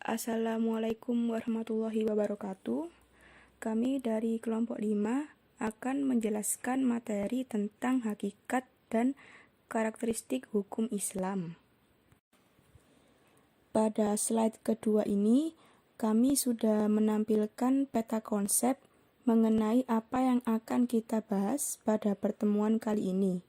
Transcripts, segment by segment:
Assalamualaikum warahmatullahi wabarakatuh. Kami dari kelompok 5 akan menjelaskan materi tentang hakikat dan karakteristik hukum Islam. Pada slide kedua ini, kami sudah menampilkan peta konsep mengenai apa yang akan kita bahas pada pertemuan kali ini.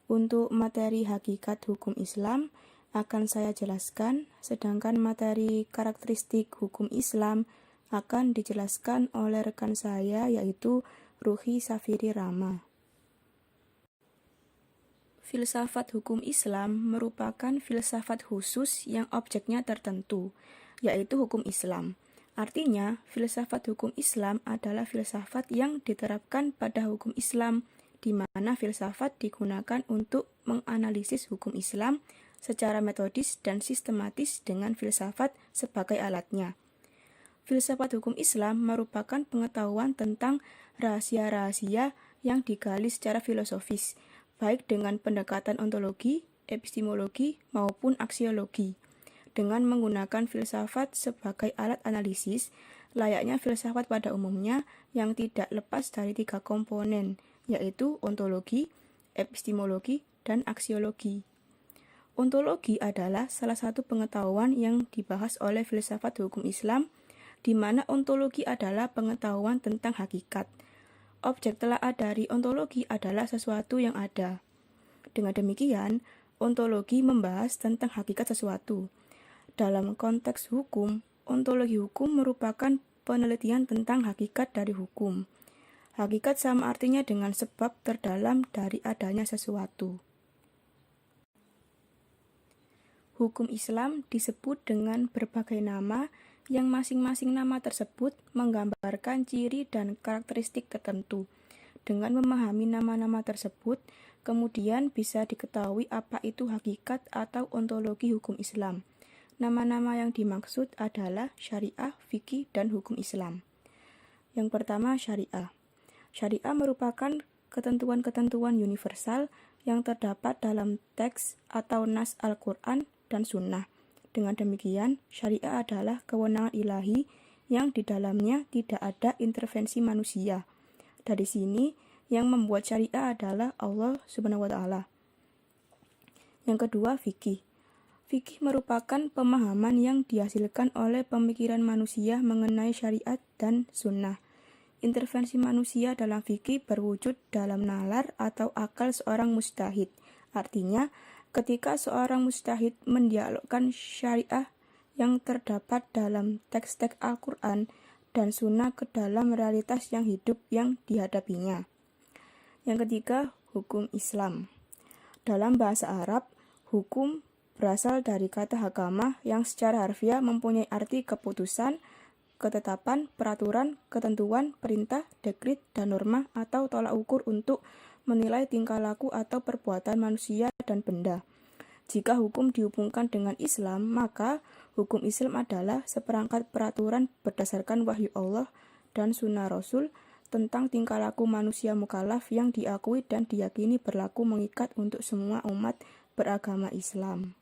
Untuk materi hakikat hukum Islam akan saya jelaskan, sedangkan materi karakteristik hukum Islam akan dijelaskan oleh rekan saya, yaitu Ruhi Safiri Rama. Filsafat hukum Islam merupakan filsafat khusus yang objeknya tertentu, yaitu hukum Islam. Artinya, filsafat hukum Islam adalah filsafat yang diterapkan pada hukum Islam, di mana filsafat digunakan untuk menganalisis hukum Islam secara metodis dan sistematis dengan filsafat sebagai alatnya. Filsafat hukum Islam merupakan pengetahuan tentang rahasia-rahasia yang digali secara filosofis, baik dengan pendekatan ontologi, epistemologi, maupun aksiologi. Dengan menggunakan filsafat sebagai alat analisis, layaknya filsafat pada umumnya yang tidak lepas dari 3 komponen, yaitu ontologi, epistemologi, dan aksiologi. Ontologi adalah salah satu pengetahuan yang dibahas oleh filsafat hukum Islam, di mana ontologi adalah pengetahuan tentang hakikat. Objek telaah dari ontologi adalah sesuatu yang ada. Dengan demikian, ontologi membahas tentang hakikat sesuatu. Dalam konteks hukum, ontologi hukum merupakan penelitian tentang hakikat dari hukum. Hakikat sama artinya dengan sebab terdalam dari adanya sesuatu. Hukum Islam disebut dengan berbagai nama yang masing-masing nama tersebut menggambarkan ciri dan karakteristik tertentu. Dengan memahami nama-nama tersebut, kemudian bisa diketahui apa itu hakikat atau ontologi hukum Islam. Nama-nama yang dimaksud adalah syariah, fikih, dan hukum Islam. Yang pertama, syariah. Syariah merupakan ketentuan-ketentuan universal yang terdapat dalam teks atau nas Al-Quran dan Sunnah. Dengan demikian, syariah adalah kewenangan ilahi yang di dalamnya tidak ada intervensi manusia. Dari sini, yang membuat syariah adalah Allah Subhanahu wa Ta'ala. Yang kedua, fikih. Fikih merupakan pemahaman yang dihasilkan oleh pemikiran manusia mengenai syariat dan sunnah. Intervensi manusia dalam fikih berwujud dalam nalar atau akal seorang mujtahid. Artinya, ketika seorang mujtahid mendialogkan syariah yang terdapat dalam teks-teks Al-Quran dan Sunnah ke dalam realitas yang hidup yang dihadapinya. Yang ketiga, hukum Islam. Dalam bahasa Arab, hukum berasal dari kata hakamah yang secara harfiah mempunyai arti keputusan, ketetapan, peraturan, ketentuan, perintah, dekrit, dan norma atau tolak ukur untuk menilai tingkah laku atau perbuatan manusia dan benda. Jika hukum dihubungkan dengan Islam, maka hukum Islam adalah seperangkat peraturan berdasarkan wahyu Allah dan sunnah Rasul tentang tingkah laku manusia mukallaf yang diakui dan diyakini berlaku mengikat untuk semua umat beragama Islam.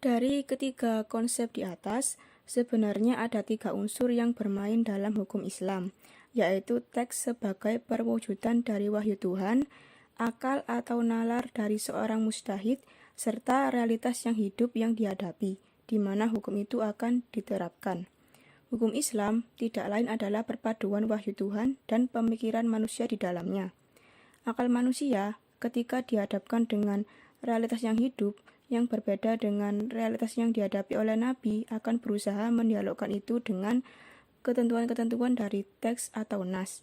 Dari ketiga konsep di atas, sebenarnya ada 3 unsur yang bermain dalam hukum Islam, yaitu teks sebagai perwujudan dari wahyu Tuhan, akal atau nalar dari seorang mujtahid, serta realitas yang hidup yang dihadapi, di mana hukum itu akan diterapkan. Hukum Islam tidak lain adalah perpaduan wahyu Tuhan dan pemikiran manusia di dalamnya. Akal manusia ketika dihadapkan dengan realitas yang hidup, yang berbeda dengan realitas yang dihadapi oleh Nabi, akan berusaha mendialogkan itu dengan ketentuan-ketentuan dari teks atau nas.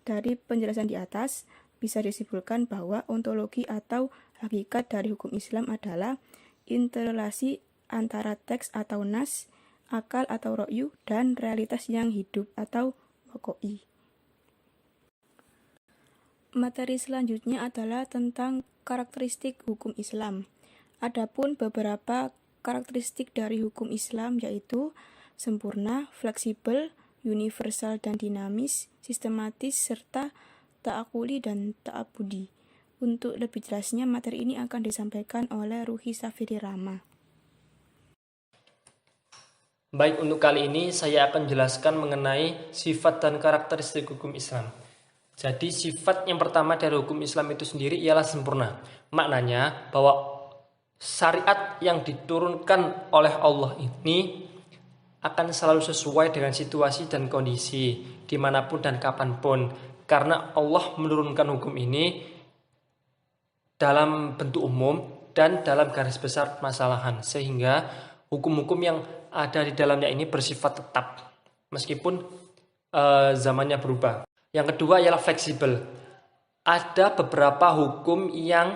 Dari penjelasan di atas, bisa disimpulkan bahwa ontologi atau hakikat dari hukum Islam adalah interrelasi antara teks atau nas, akal atau ra'yu, dan realitas yang hidup atau wako'i. Materi selanjutnya adalah tentang karakteristik hukum Islam. Adapun beberapa karakteristik dari hukum Islam yaitu sempurna, fleksibel, universal dan dinamis, sistematis, serta ta'akuli dan ta'abudi. Untuk lebih jelasnya, materi ini akan disampaikan oleh Ruhi Safiri Rama. Baik, untuk kali ini saya akan jelaskan mengenai sifat dan karakteristik hukum Islam. Jadi sifat yang pertama dari hukum Islam itu sendiri ialah sempurna. Maknanya bahwa syariat yang diturunkan oleh Allah ini akan selalu sesuai dengan situasi dan kondisi dimanapun dan kapanpun. Karena Allah menurunkan hukum ini dalam bentuk umum dan dalam garis besar permasalahan, sehingga hukum-hukum yang ada di dalamnya ini bersifat tetap meskipun zamannya berubah. Yang kedua ialah fleksibel. Ada beberapa hukum yang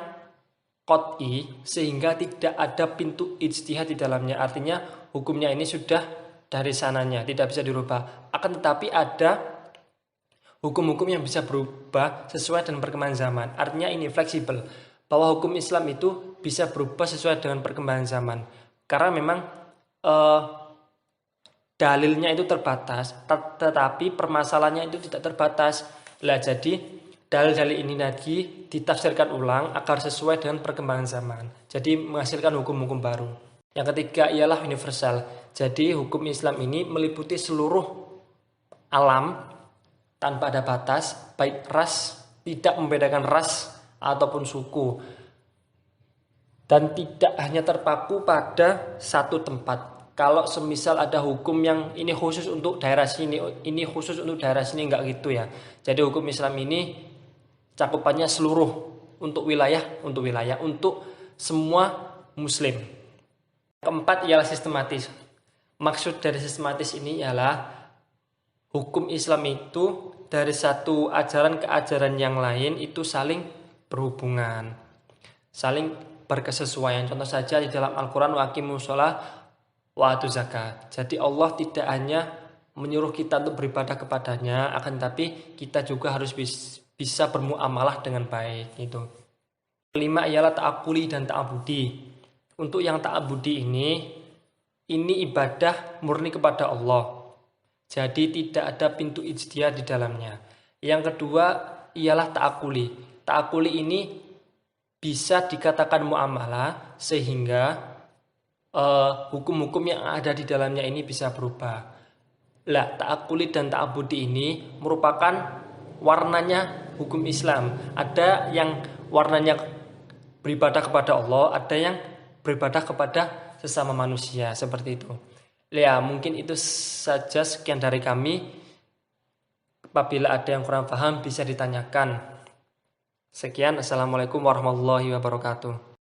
qot'i sehingga tidak ada pintu ijtihad di dalamnya. Artinya hukumnya ini sudah dari sananya, tidak bisa dirubah. Akan tetapi ada hukum-hukum yang bisa berubah sesuai dengan perkembangan zaman. Artinya ini fleksibel, bahwa hukum Islam itu bisa berubah sesuai dengan perkembangan zaman. Karena memang dalilnya itu terbatas, tetapi permasalahannya itu tidak terbatas. Lah jadi dalil-dalil ini lagi ditafsirkan ulang agar sesuai dengan perkembangan zaman. Jadi menghasilkan hukum-hukum baru. Yang ketiga ialah universal. Jadi hukum Islam ini meliputi seluruh alam tanpa ada batas, baik ras, tidak membedakan ras ataupun suku, dan tidak hanya terpaku pada satu tempat. Kalau semisal ada hukum yang ini khusus untuk daerah sini, ini khusus untuk daerah sini, enggak gitu ya. Jadi hukum Islam ini cakupannya seluruh untuk wilayah, untuk semua muslim. Keempat ialah sistematis. Maksud dari sistematis ini ialah hukum Islam itu dari satu ajaran ke ajaran yang lain itu saling berhubungan, saling berkesesuaian. Contoh saja di dalam Al-Quran, wa aqimus shalah wa atuz zakat. Jadi Allah tidak hanya menyuruh kita untuk beribadah kepadanya, akan tapi kita juga harus bisa bermuamalah dengan baik. Itu. Kelima ialah ta'akuli dan ta'abudi. Untuk yang ta'abudi ini ibadah murni kepada Allah. Jadi tidak ada pintu ijtihad di dalamnya. Yang kedua ialah ta'akuli. Ta'akuli ini bisa dikatakan muamalah sehingga hukum-hukum yang ada di dalamnya ini bisa berubah. Lah, ta'akuli dan ta'abudi ini merupakan warnanya hukum Islam. Ada yang warnanya beribadah kepada Allah, ada yang beribadah kepada sesama manusia, seperti itu. Ya, mungkin itu saja, sekian dari kami. Apabila ada yang kurang paham bisa ditanyakan. Sekian, assalamualaikum warahmatullahi wabarakatuh.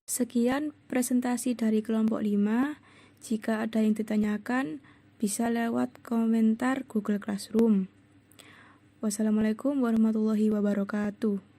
Sekian presentasi dari kelompok 5. Jika ada yang ditanyakan, bisa lewat komentar Google Classroom. Wassalamualaikum warahmatullahi wabarakatuh.